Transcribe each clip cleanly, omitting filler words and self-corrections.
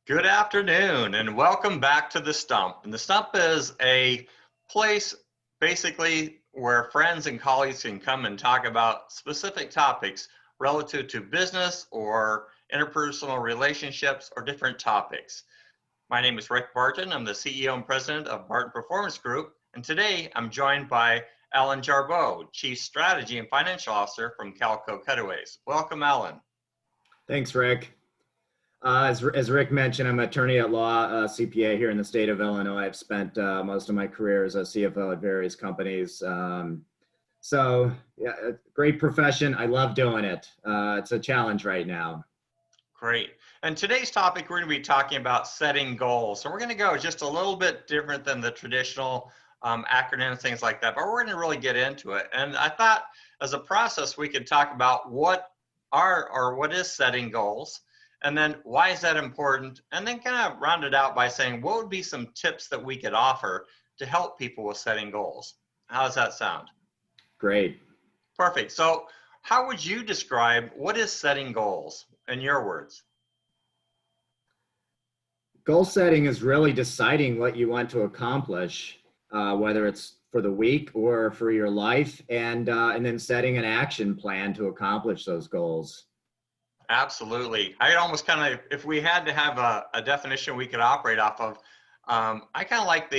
Good afternoon and welcome back to The Stump. And The Stump is a place basically where friends and colleagues can come and talk about specific topics relative to business or interpersonal relationships or different topics. My name is Rick Barton. I'm the CEO and president of Barton Performance Group. And today I'm joined by Alan Jarboe, Chief Strategy and Financial Officer from CalCo Cutaways. Welcome, Alan. Thanks, Rick. As Rick mentioned, I'm an attorney at law, CPA here in the state of Illinois. I've spent most of my career as a CFO at various companies. Yeah, great profession. I love doing it. It's a challenge right now. Great. And today's topic, we're going to be talking about setting goals. So we're going to go just a little bit different than the traditional acronyms, things like that, but we're going to really get into it. And I thought as a process, we could talk about what is setting goals, and then why is that important? And then kind of round it out by saying, what would be some tips that we could offer to help people with setting goals? How does that sound? Great. Perfect. So how would you describe what is setting goals in your words? Goal setting is really deciding what you want to accomplish, whether it's for the week or for your life, and then setting an action plan to accomplish those goals. Absolutely. I almost kind of, if we had to have a definition we could operate off of, I kind of like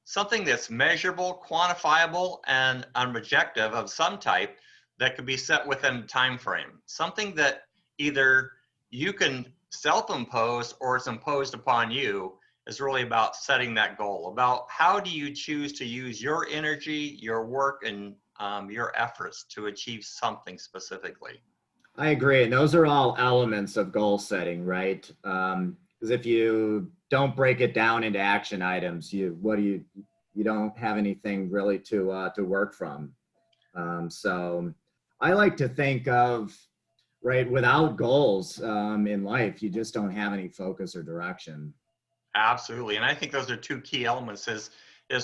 something that's measurable, quantifiable, and an objective of some type that could be set within a time frame. Something that either you can self-impose or it's imposed upon you is really about setting that goal, about how do you choose to use your energy, your work, and your efforts to achieve something specifically. I agree. And those are all elements of goal setting, right? Because if you don't break it down into action items, you don't have anything really to work from. So I like to think of, right, without goals in life, you just don't have any focus or direction. Absolutely. And I think those are two key elements is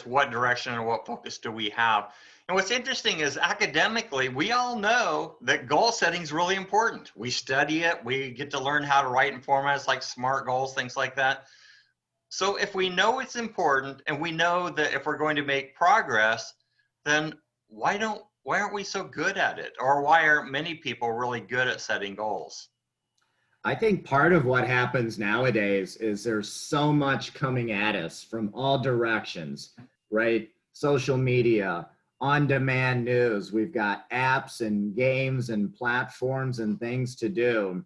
what direction and what focus do we have? And what's interesting is academically, we all know that goal setting is really important. We study it. We get to learn how to write in formats like SMART goals, things like that. So if we know it's important and we know that if we're going to make progress, then why aren't we so good at it? Or why aren't many people really good at setting goals? I think part of what happens nowadays is there's so much coming at us from all directions, right? Social media, on-demand news. We've got apps and games and platforms and things to do.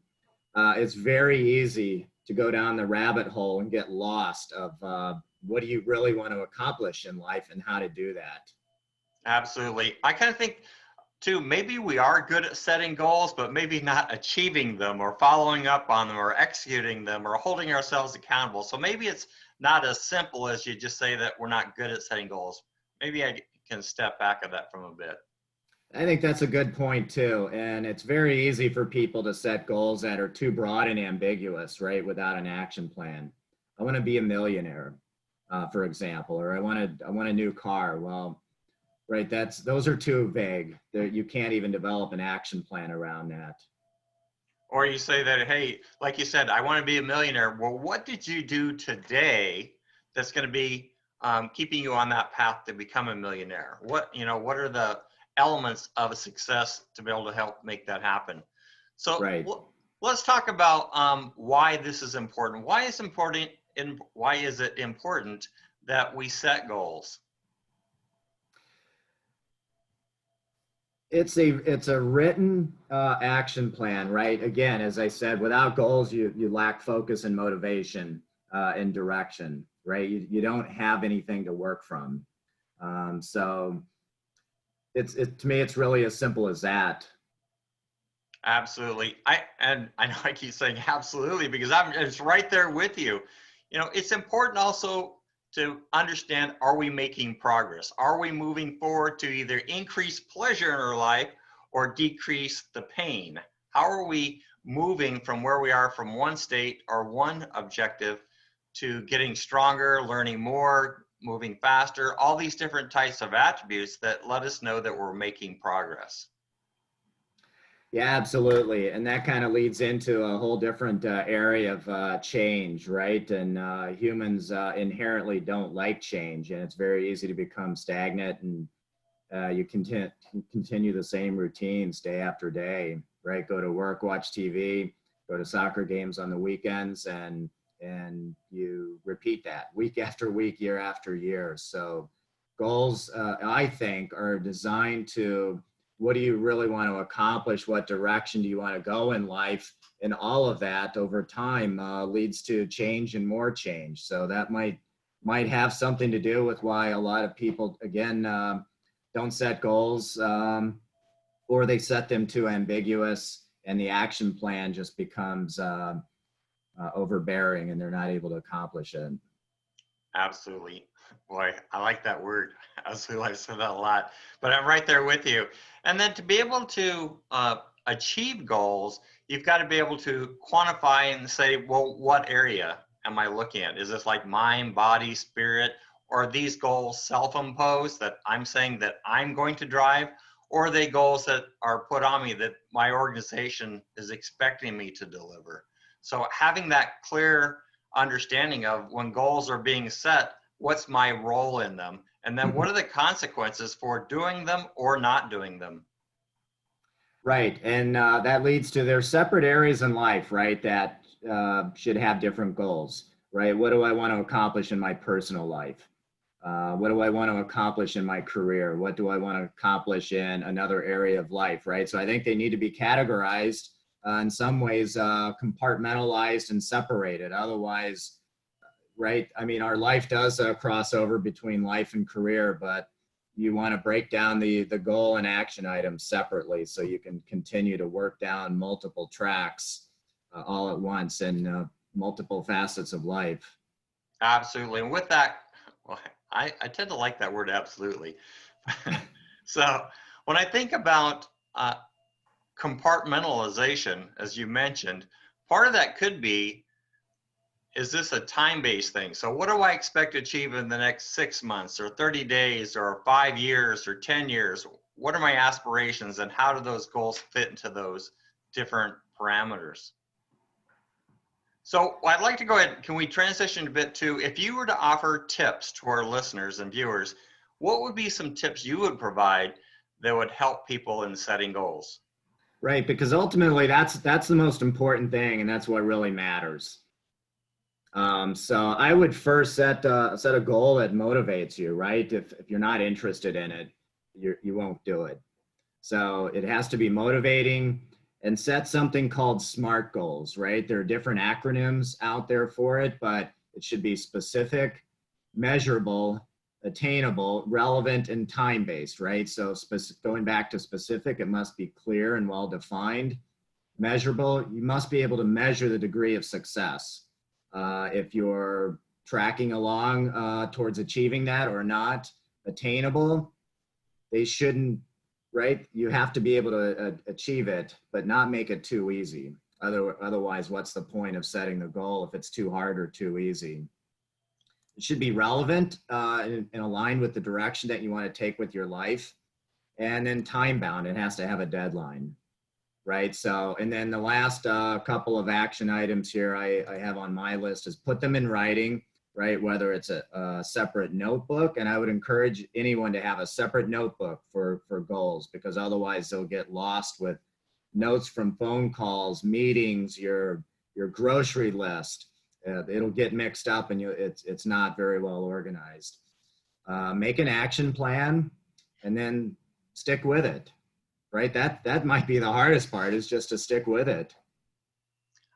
It's very easy to go down the rabbit hole and get lost of what do you really want to accomplish in life and how to do that. Absolutely. I kind of think too, maybe we are good at setting goals, but maybe not achieving them or following up on them or executing them or holding ourselves accountable. So maybe it's not as simple as you just say that we're not good at setting goals. Maybe I can step back of that from a bit. I think that's a good point too. And it's very easy for people to set goals that are too broad and ambiguous, right? Without an action plan. I want to be a millionaire, for example, or I want a new car. Well, right, those are too vague. You can't even develop an action plan around that. Or you say that, hey, like you said, I want to be a millionaire. Well, what did you do today that's going to be keeping you on that path to become a millionaire? What are the elements of a success to be able to help make that happen? So right. Let's talk about why this is important. Why is it important that we set goals? It's a written action plan, right? Again, as I said, without goals, you lack focus and motivation and direction, right? You don't have anything to work from. So to me, it's really as simple as that. Absolutely. I know I keep saying absolutely because it's right there with you. It's important also to understand, are we making progress? Are we moving forward to either increase pleasure in our life or decrease the pain? How are we moving from where we are from one state or one objective to getting stronger, learning more, moving faster, all these different types of attributes that let us know that we're making progress? Yeah, absolutely. And that kind of leads into a whole different area of change, right? And humans inherently don't like change, and it's very easy to become stagnant, and you continue the same routines day after day, right? Go to work, watch TV, go to soccer games on the weekends, and you repeat that week after week, year after year. So goals, I think, are designed to, what do you really want to accomplish? What direction do you want to go in life? And all of that over time leads to change and more change. So that might have something to do with why a lot of people, again, don't set goals, or they set them too ambiguous, and the action plan just becomes overbearing, and they're not able to accomplish it. Absolutely. Boy, I like that word. Absolutely. I've said that a lot, but I'm right there with you. And then to be able to achieve goals, you've got to be able to quantify and say, well, what area am I looking at? Is this like mind, body, spirit? Or are these goals self-imposed that I'm saying that I'm going to drive? Or are they goals that are put on me that my organization is expecting me to deliver? So having that clear understanding of when goals are being set, what's my role in them? And then what are the consequences for doing them or not doing them? Right. And that leads to their separate areas in life, right? That should have different goals, right? What do I want to accomplish in my personal life? What do I want to accomplish in my career? What do I want to accomplish in another area of life, right? So I think they need to be categorized, in some ways, compartmentalized and separated. Otherwise, right? I mean, our life does cross over between life and career, but you want to break down the goal and action items separately so you can continue to work down multiple tracks all at once in multiple facets of life. Absolutely. And with that, well, I tend to like that word absolutely. So when I think about compartmentalization, as you mentioned, part of that could be, is this a time-based thing? So what do I expect to achieve in the next 6 months or 30 days or 5 years or 10 years? What are my aspirations and how do those goals fit into those different parameters? So I'd like to go ahead, can we transition a bit to, if you were to offer tips to our listeners and viewers, what would be some tips you would provide that would help people in setting goals? Right, because ultimately that's the most important thing, and that's what really matters. So I would first set a goal that motivates you, right? If you're not interested in it, you won't do it. So it has to be motivating, and set something called SMART goals, right? There are different acronyms out there for it, but it should be specific, measurable, attainable, relevant, and time-based, right? So going back to specific, it must be clear and well-defined. Measurable, you must be able to measure the degree of success. If you're tracking along towards achieving that or not. Attainable, they shouldn't, right? You have to be able to achieve it, but not make it too easy. Otherwise, what's the point of setting the goal if it's too hard or too easy? It should be relevant and aligned with the direction that you want to take with your life. And then time bound, it has to have a deadline, right? So, and then the last couple of action items here I have on my list is put them in writing, right? Whether it's a separate notebook, and I would encourage anyone to have a separate notebook for goals, because otherwise they'll get lost with notes from phone calls, meetings, your grocery list. It'll get mixed up, and it's not very well organized. Make an action plan, and then stick with it. Right, that might be the hardest part, is just to stick with it.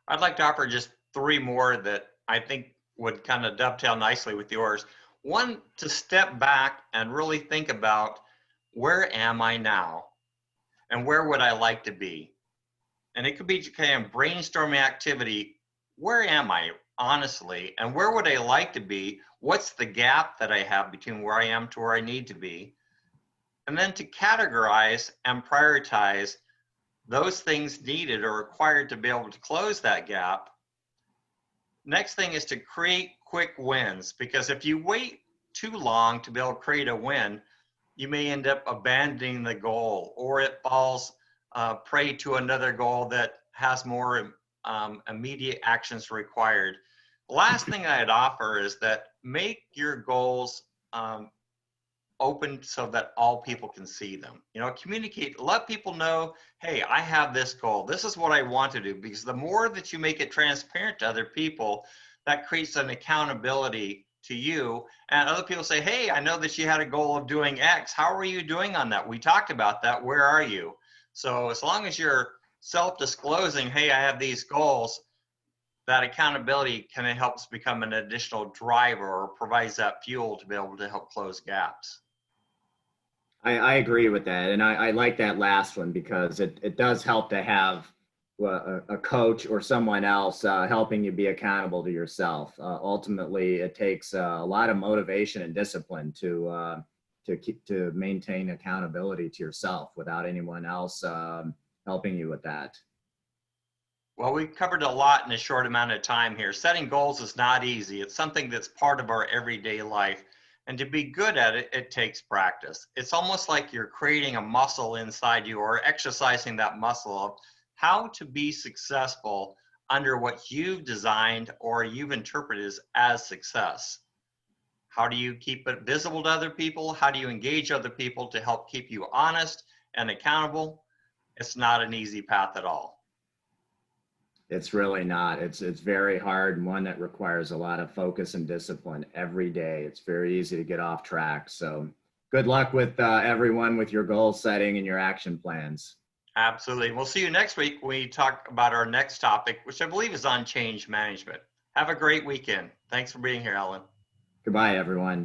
I'd like to offer just three more that I think would kind of dovetail nicely with yours. One, to step back and really think about, where am I now and where would I like to be? And it could be kind of brainstorming activity. Where am I honestly, and where would I like to be? What's the gap that I have between where I am to where I need to be? And then to categorize and prioritize those things needed or required to be able to close that gap. Next thing is to create quick wins, because if you wait too long to be able to create a win, you may end up abandoning the goal, or it falls prey to another goal that has more immediate actions required. The last thing I'd offer is that make your goals open so that all people can see them. You know, communicate, let people know, hey, I have this goal. This is what I want to do. Because the more that you make it transparent to other people, that creates an accountability to you. And other people say, hey, I know that you had a goal of doing X. How are you doing on that? We talked about that. Where are you? So as long as you're self-disclosing, hey, I have these goals, that accountability kind of helps become an additional driver or provides that fuel to be able to help close gaps. I agree with that. And I like that last one because it does help to have a coach or someone else helping you be accountable to yourself. Ultimately, it takes a lot of motivation and discipline to maintain accountability to yourself without anyone else helping you with that. Well, we covered a lot in a short amount of time here. Setting goals is not easy. It's something that's part of our everyday life. And to be good at it, it takes practice. It's almost like you're creating a muscle inside you or exercising that muscle of how to be successful under what you've designed or you've interpreted as success. How do you keep it visible to other people? How do you engage other people to help keep you honest and accountable? It's not an easy path at all. It's really not. It's very hard and one that requires a lot of focus and discipline every day. It's very easy to get off track. So good luck with everyone with your goal setting and your action plans. Absolutely. We'll see you next week when we talk about our next topic, which I believe is on change management. Have a great weekend. Thanks for being here, Ellen. Goodbye, everyone.